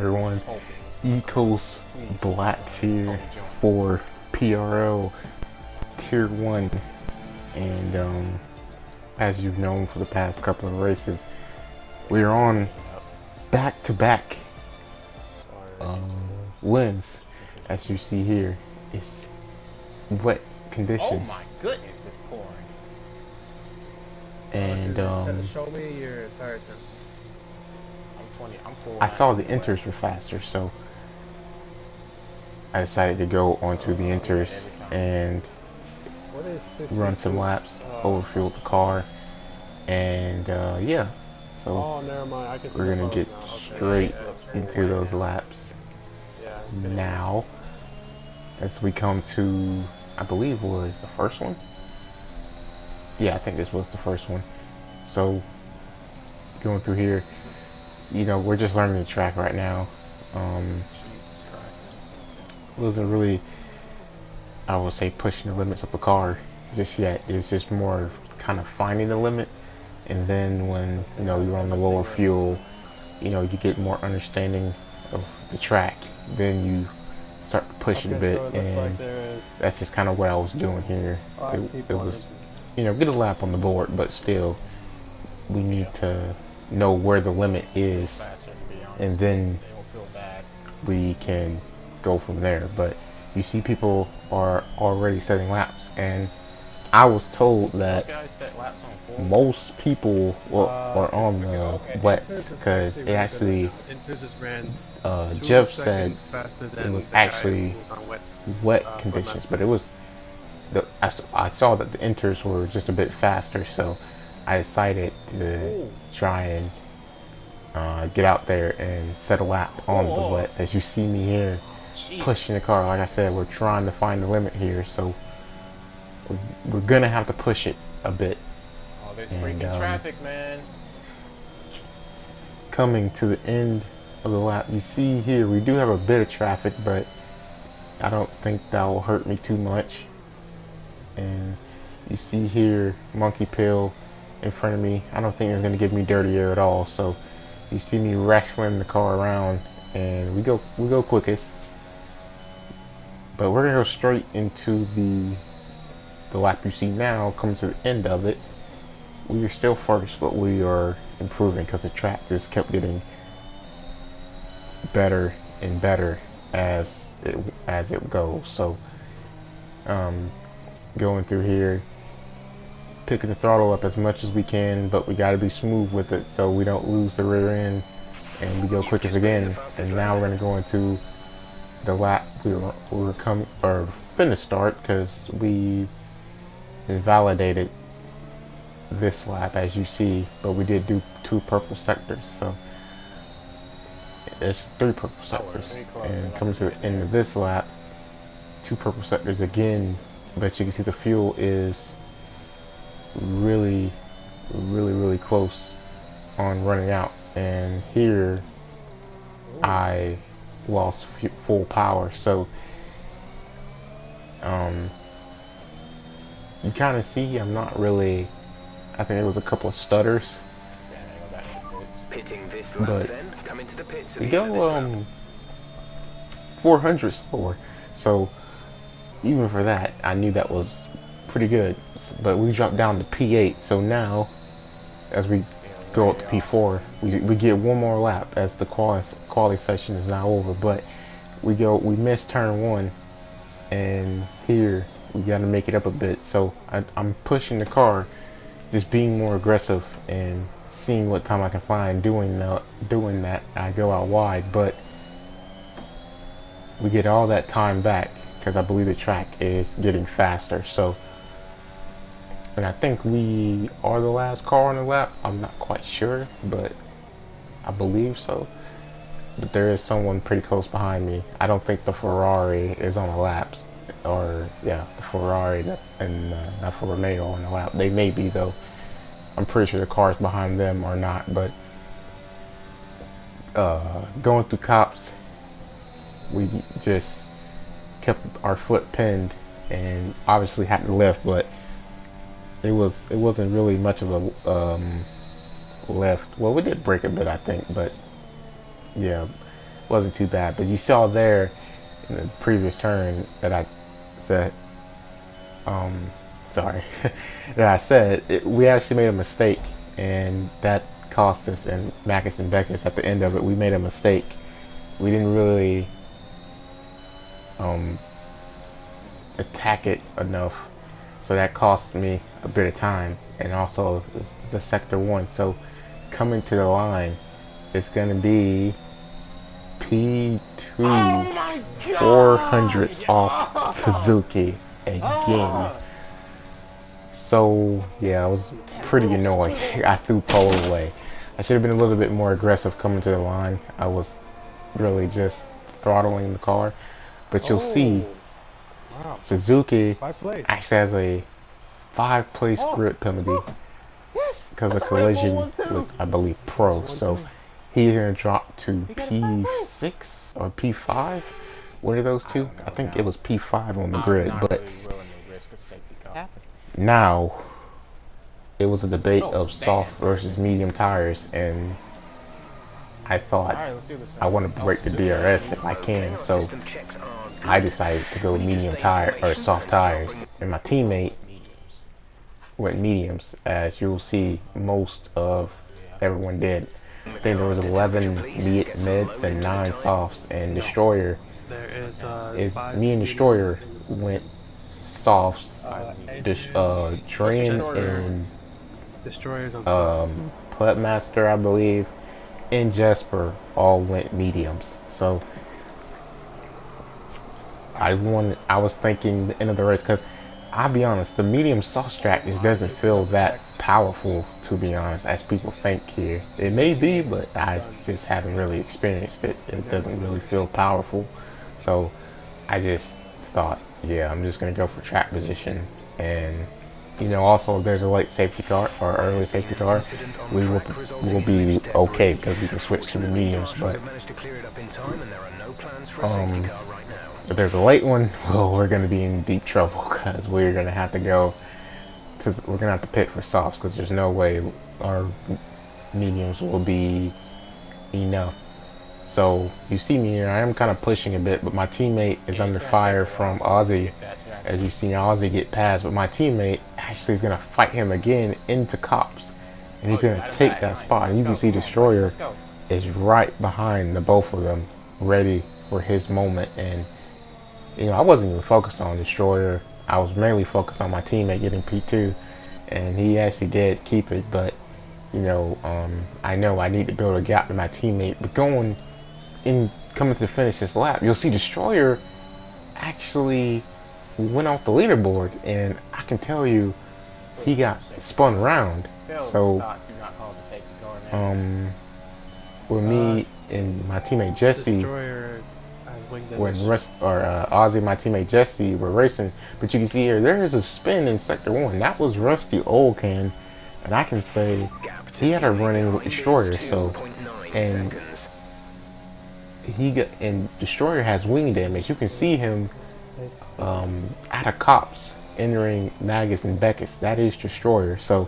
everyone? Ecos Blacks here for PRL Tier 1. And as you've known for the past couple of races, we're on back-to-back wins. As you see here, it's wet conditions. Oh my goodness, it's pouring. And show me your tire temps. I'm full. I saw the inters were faster, so I decided to go onto the inters and run some laps, overfuel the car, and yeah. So never mind. I can we're gonna get straight into those laps now, as we come to, I believe was the first one. Yeah, I think this was the first one. So going through here, you know, we're just learning the track right now. Wasn't really, I would say, pushing the limits of the car just yet. It's just more kind of finding the limit, and then when you know you're on the lower fuel, you know, you get more understanding of the track, then you start to push it a bit, and that's just kind of what I was doing here. It was, you know, get a lap on the board, but still we need to know where the limit is, and then we can go from there. But you see people are already setting laps, and I was told that most people are on the wet, because it actually Jeff said it was actually wet conditions, but it was I saw that the inters were just a bit faster, so I decided to try and get out there and set a lap on the wet. As you see me here pushing the car, like I said, we're trying to find the limit here, so we're gonna have to push it a bit. Oh, there's freaking traffic, man. Coming to the end of the lap, you see here we do have a bit of traffic, but I don't think that will hurt me too much. And you see here Monkey Pill in front of me. I don't think they're gonna give me dirty air at all, so you see me wrestling the car around, and we go quickest. But we're gonna go straight into the lap you see now. Coming to the end of it, we are still first, but we are improving because the track just kept getting better and better as it goes. So going through here, picking the throttle up as much as we can, but we got to be smooth with it so we don't lose the rear end, and we go quickest again. And now we're going to go into the lap we were coming, or finna start, because we invalidated this lap, as you see, but we did do 2 purple sectors, so it's 3 purple sectors. And coming to the end of this lap, 2 purple sectors again, but you can see the fuel is really close on running out, and here I lost full power. So you kind of see I'm not really, I think there was a couple of stutters, but we go 400 slower, so even for that I knew that was pretty good. But we dropped down to P8, so now as we go up to P4, we get one more lap, as the quali session is now over. But we missed turn 1, and here we got to make it up a bit. So I'm pushing the car, just being more aggressive and seeing what time I can find doing that. I go out wide, but we get all that time back because I believe the track is getting faster. So, and I think we are the last car on the lap. I'm not quite sure, but I believe so. But there is someone pretty close behind me. I don't think the Ferrari is on the laps, or yeah, the Ferrari and Alfa Romeo on the lap. They may be, though. I'm pretty sure the cars behind them are not. But going through cops, we just kept our foot pinned and obviously had to lift, but it wasn't really much of a lift. Well, we did break a bit, I think, but yeah, wasn't too bad. But you saw there in the previous turn that I said, sorry, that I said we actually made a mistake, and that cost us. And Marcus and Beckus at the end of it, we made a mistake. We didn't really attack it enough, so that cost me a bit of time, and also the sector 1. So coming to the line, it's gonna be P2 400s off Suzuki again. So yeah, I was pretty annoyed. I threw pole away. I should have been a little bit more aggressive coming to the line. I was really just throttling the car, but you'll see Wow. Suzuki 5th place. actually has a 5-place grid penalty because of collision with, I believe, Pro. So he's gonna drop to P6 or P5. What are those two? I think it was P5 on the grid, but now it was a debate of soft versus medium tires, and I thought I want to break the DRS if I can, so I decided to go medium tire or soft tires, and my teammate went mediums, as you'll see most of everyone did. I think there was 11 mids and 9 softs, and Destroyer me and Destroyer went softs. Drains and Destroyers on softs. Pletmaster, I believe, and Jesper all went mediums. So I was thinking the end of the race, because I'll be honest, the medium soft track just doesn't feel that powerful, to be honest, as people think here. It may be, but I just haven't really experienced it. It doesn't really feel powerful. So I just thought, yeah, I'm just gonna go for track position. And you know, also if there's a late safety car or early safety car, we will be okay because we can switch to the mediums. But if there's a late one, well, we're gonna be in deep trouble, because we're gonna have to pit for softs, because there's no way our mediums will be enough. So you see me here, I am kind of pushing a bit, but my teammate is under fire from Ozzy. As you see Ozzy get past, but my teammate actually is going to fight him again into cops, and he's going to take that spot. And you can see Destroyer is right behind the both of them, ready for his moment. And you know, I wasn't even focused on Destroyer. I was mainly focused on my teammate getting P2, and he actually did keep it. But you know I know I need to build a gap to my teammate. But coming to finish this lap, you'll see Destroyer actually went off the leaderboard, and I can tell you he got spun around. So with me and my teammate Jesse, Ozzy and my teammate Jesse were racing, but you can see here there is a spin in sector 1. That was Rusty Olcan, and I can say he had a run-in with Destroyer. So and Destroyer has wing damage. You can see him out of cops entering Magus and Beckus. That is Destroyer. So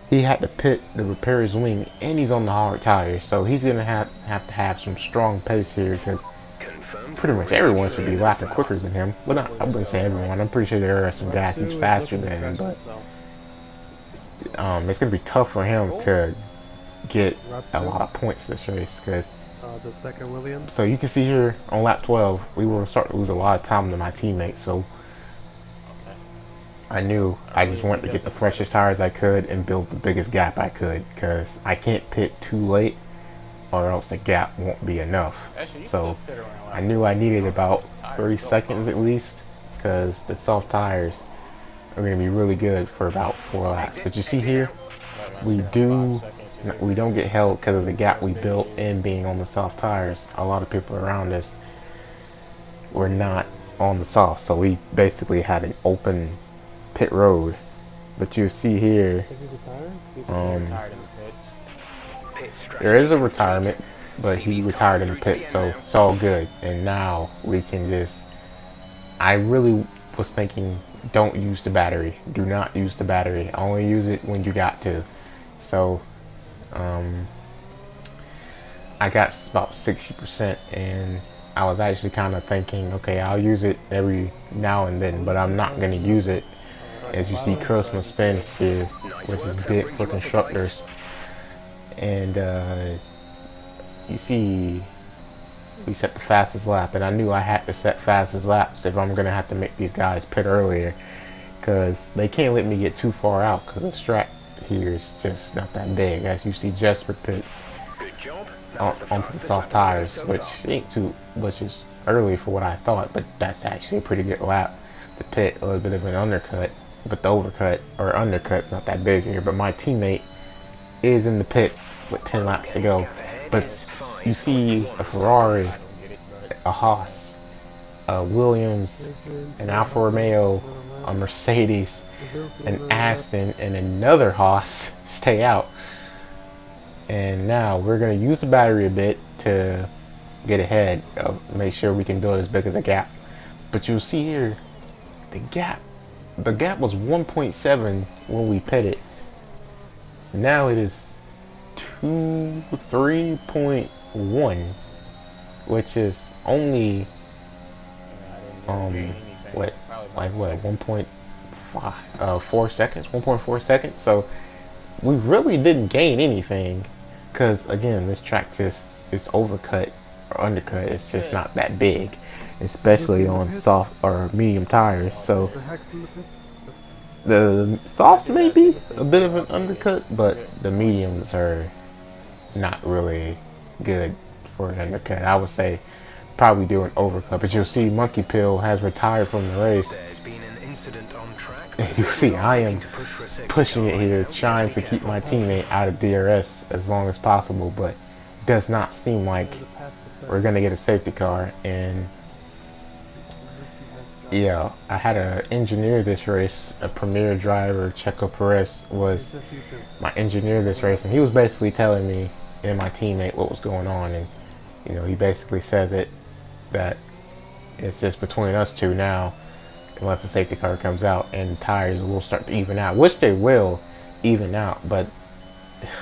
he had to pit to repair his wing, and he's on the hard tires. So he's gonna have to have some strong pace here, because pretty much everyone should be lapping quicker than him. Well, not, I wouldn't say everyone. I'm pretty sure there are some guys he's faster than him, but it's gonna be tough for him to get a lot of points this race, because the second Williams. So you can see here on lap 12, we were starting to lose a lot of time to my teammates. So I knew I just wanted to get the freshest tires I could and build the biggest gap I could, because I can't pit too late or else the gap won't be enough. So I knew I needed about 30 seconds at least, because the soft tires are going to be really good for about 4 laps. But you see here, we don't get held because of the gap we built and being on the soft tires. A lot of people around us were not on the soft, so we basically had an open pit road. But you see here, there is a retirement, but he retired in the pit, so it's all good. And now we can just, I really was thinking, don't use the battery. Do not use the battery. Only use it when you got to. So I got about 60%, and I was actually kind of thinking, okay, I'll use it every now and then, but I'm not going to use it. As you see, Kurtzman spins here, which is big for constructors, and you see we set the fastest lap, and I knew I had to set fastest laps if I'm going to have to make these guys pit earlier, because they can't let me get too far out, because the track here is just not that big. As you see, Jesper pits onto the soft tires, which ain't too, which is early for what I thought, but that's actually a pretty good lap to pit. A little bit of an undercut, but the overcut or undercut's not that big here. But my teammate is in the pits with 10 laps to go. But you see a Ferrari, a Haas, a Williams, an Alfa Romeo, a Mercedes, an Aston, and another Haas stay out. And now we're going to use the battery a bit to get ahead, make sure we can build as big as a gap. But you'll see here, the gap was 1.7 when we pitted. Now it is 3.1, which is only what 1.5 4 seconds, 1.4 seconds. So we really didn't gain anything, because again, this track just is overcut or undercut. It's just not that big, especially on soft or medium tires. So the softs may be a bit of an undercut, but the mediums are not really good for an undercut. I would say probably do an overcut. But you'll see Monkey Pill has retired from the race. You see, I am pushing it here, trying to keep my teammate out of DRS as long as possible, but it does not seem like we're going to get a safety car. And yeah, I had to engineer this race. A premier driver, Checo Perez, was my engineer this race, and he was basically telling me and my teammate what was going on. And you know, he basically says that it's just between us two now, unless the safety car comes out, and tires will start to even out, which they will even out. But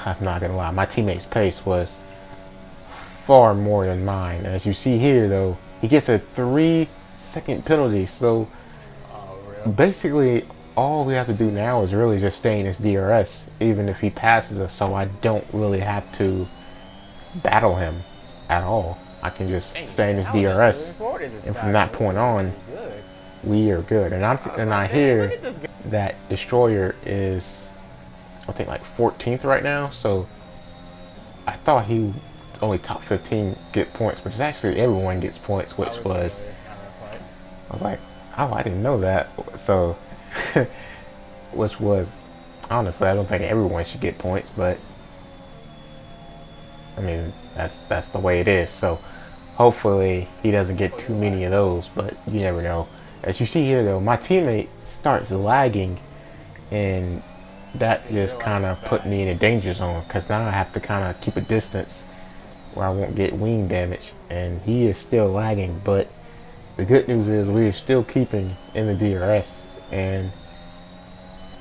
I'm not gonna lie, my teammate's pace was far more than mine. As you see here though, he gets a 3-second penalty. So basically all we have to do now is really just stay in his DRS, even if he passes us, so I don't really have to battle him at all. I can just stay in his DRS, and from that point on, we are good. And I hear that Destroyer is, I think, like 14th right now. So I thought he only top 15 get points, but it's actually everyone gets points, which was, I was like, oh, I didn't know that. So which was, honestly, I don't think everyone should get points, but I mean, that's the way it is. So hopefully he doesn't get too many of those, but you never know. As you see here though, my teammate starts lagging, and that just kind of put me in a danger zone, because now I have to kind of keep a distance where I won't get wing damage, and he is still lagging. But the good news is we are still keeping in the DRS, and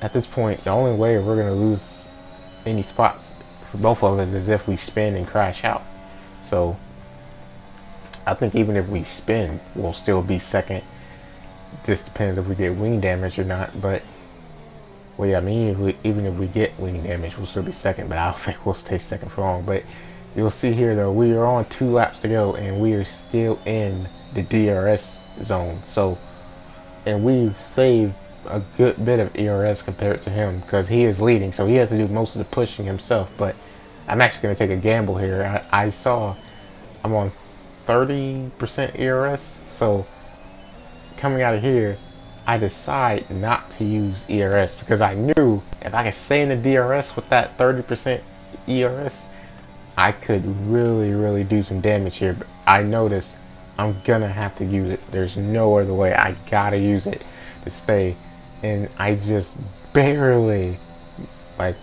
at this point the only way we're going to lose any spots for both of us is if we spin and crash out. So I think even if we spin, we'll still be second. Just depends if we get wing damage or not. But well, yeah, I mean, even if we get wing damage, we'll still be second, but I don't think we'll stay second for long. But you'll see here though, we are on 2 laps to go, and we are still in the DRS zone. So, and we've saved a good bit of ERS compared to him, because he is leading, so he has to do most of the pushing himself. But I'm actually going to take a gamble here. I saw I'm on 30% ERS, so coming out of here, I decide not to use ERS, because I knew if I could stay in the DRS with that 30% ERS, I could really do some damage here. But I noticed I'm gonna have to use it. There's no other way. I gotta use it to stay. And I just barely, like,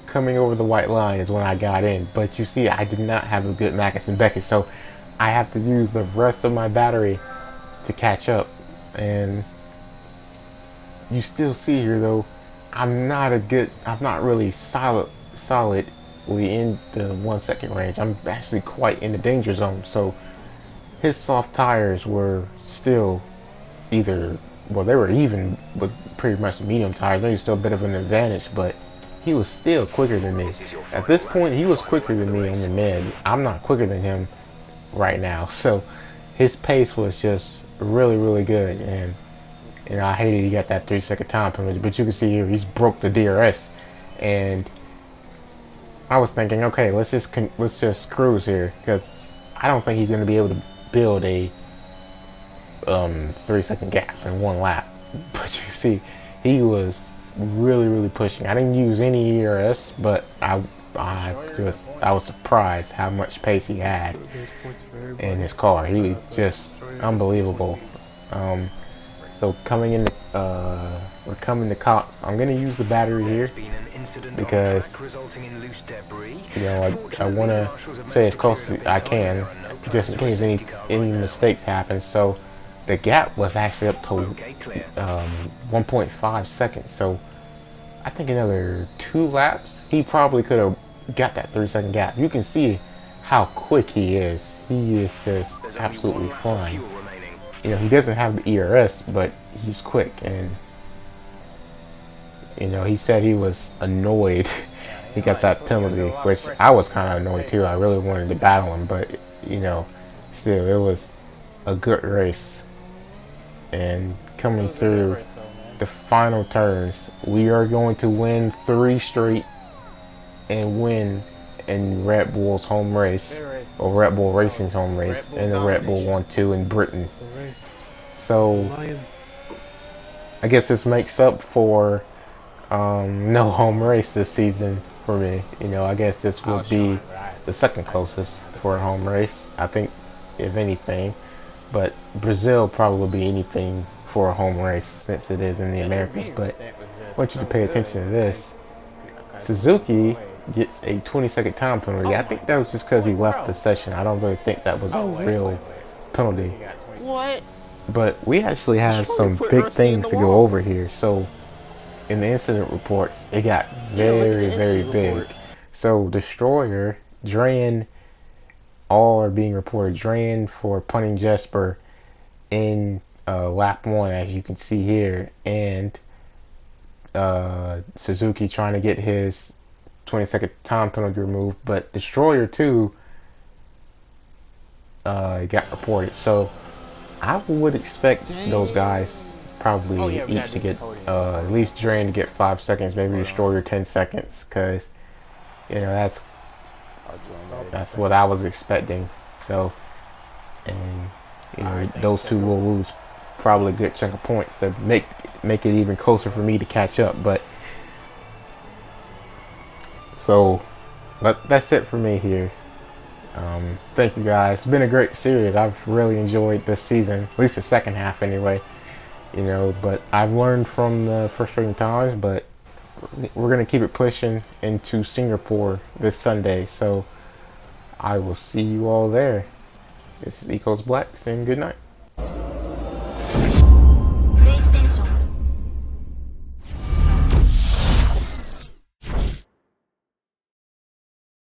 coming over the white line is when I got in. But you see, I did not have a good Marcus and Beckett, so I have to use the rest of my battery to catch up. And you still see here though, I'm not really solid actually in the 1 second range. I'm actually quite in the danger zone. So his soft tires were still either, well, they were even with pretty much the medium tires. Maybe still a bit of an advantage, but he was still quicker than me. At this point, he was quicker than me on the mid. I'm not quicker than him right now. So his pace was just really, really good. And I hated he got that 3-second time penalty. But you can see here, he's broke the DRS. And I was thinking, okay, let's just cruise here, because I don't think he's going to be able to build a 3-second gap in one lap. But you see, he was really, really pushing. I didn't use any ERS, but I was surprised how much pace he had in his car. He was just unbelievable. So coming in, we're coming to Cox. I'm gonna use the battery here because I want to stay as close as I can, just in case any mistakes happen. So the gap was actually up to 1.5 seconds. So I think another 2 laps, he probably could have got that 3-second gap. You can see how quick he is. He is just absolutely flying. He doesn't have the ERS, but he's quick. And he said he was annoyed he got that penalty, which I was kind of annoyed too. I really wanted to battle him, but still, it was a good race. And coming through the final turns, we are going to win 3 straight and win in Red Bull's home race, or Red Bull Racing's home race, and the Red Bull 1-2 in Britain. So I guess this makes up for no home race this season for me. I guess this would be the second closest for a home race, I think, if anything. But Brazil probably would be anything for a home race since it is in the Americas. But I want you to pay attention to this. Suzuki gets a 20-second time penalty. I think that was just because he left the session. I don't really think that was a real penalty. What? But we actually have some big things to go over here. So in the incident reports, it got very, very big. So Destroyer, Dran, all are being reported. Dran for punting Jesper in lap 1, as you can see here, and Suzuki trying to get his 20-second time penalty removed, but Destroyer too got reported. So I would expect those guys probably each to get at least Drain to get 5 seconds, maybe Destroyer 10 seconds, because that's what I was expecting. So, and those two will lose probably a good chunk of points to make it even closer for me to catch up. But that's it for me here. Thank you guys. It's been a great series. I've really enjoyed this season, at least the second half anyway. But I've learned from the frustrating times, but we're going to keep it pushing into Singapore this Sunday. So I will see you all there. This is Ecos Black saying good night.